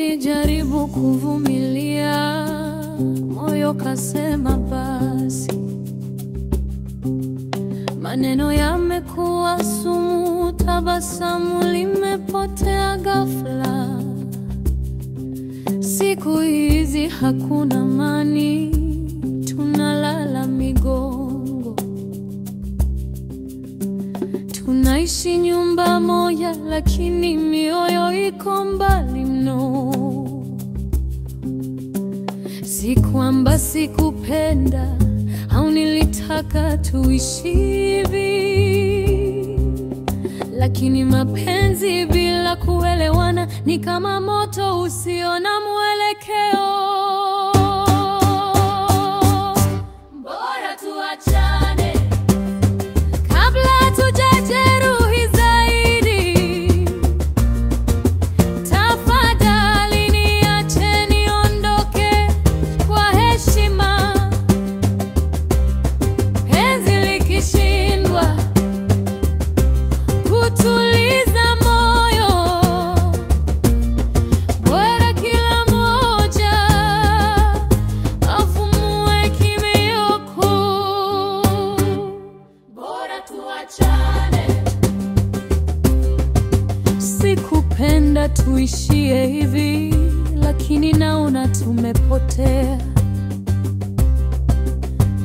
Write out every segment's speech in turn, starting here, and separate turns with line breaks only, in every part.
Nilijaribu kuvumilia, moyo kasema basi. Maneno yamekuwa sumu, tabasamu limepotea ghafla. Siku hizi hakuna amani, tunalala migongo. Tunaishi nyumba moja, lakini mioyo iko mbali mno. Si kwamba sikupenda au nilitaka tuishi hivi, lakini mapenzi bila kuelewana ni kama moto usio na mwelekeo. Bora tuachane kabla hatujajeruhi zaidi. Tafadhali niache niondoke kwa heshima. Penzi likishindwa kutuliza moyo, bora kila mmoja afumue kimya kuu. Bora tuachane. Sikupenda tuishie hivi, lakini naona tumepotea.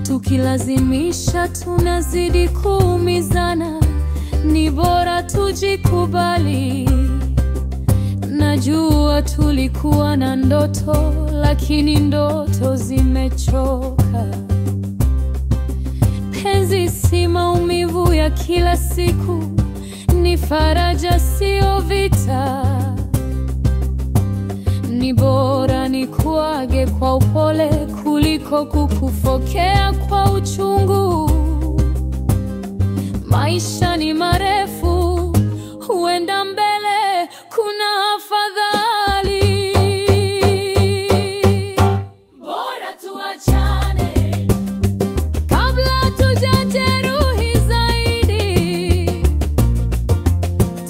Tukilazimisha tunazidi kuumizana. Ni bora tujikubali. Najua tulikuwa na ndoto, lakini ndoto zimechoka. Penzi si maumivu ya kila siku, ni faraja sio vita. Ni bora nikuage kwa upole kuliko kukufokea kwa uchungu. Maisha ni marefu, huenda mbele kuna afadhali. Bora tuachane kabla hatujajeruhi zaidi.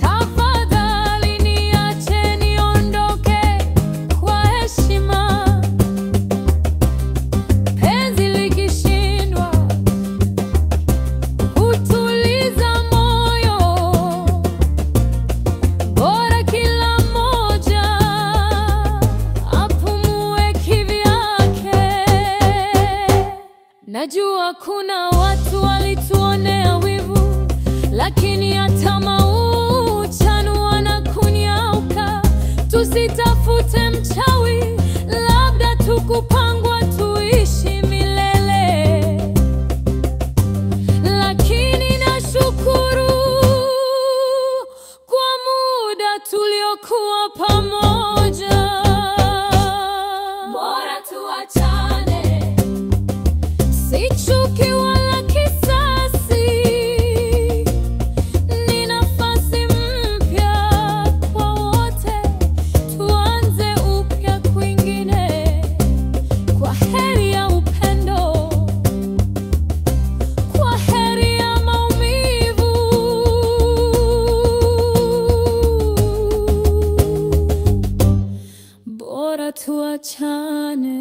Tafadhali niache niondoke kwa heshima. Penzi likishindwa kutuliza moyo, bora kila mmoja apumue kivyake. Najua kuna watu walituonea wivu, lakini hata mauchanu wanakunyauka. Tusitafute mchawi, labda tukupangwa tuishi milele. Lakini nashukuru kwa muda tuliokuwa pamoja. Bora tuachane. Si chuki wala kisasi, ni nafasi mpya kwa wote. Tuanze upya kwingine, kwa heri ya upendo, kwa heri ya maumivu. Bora tuachane.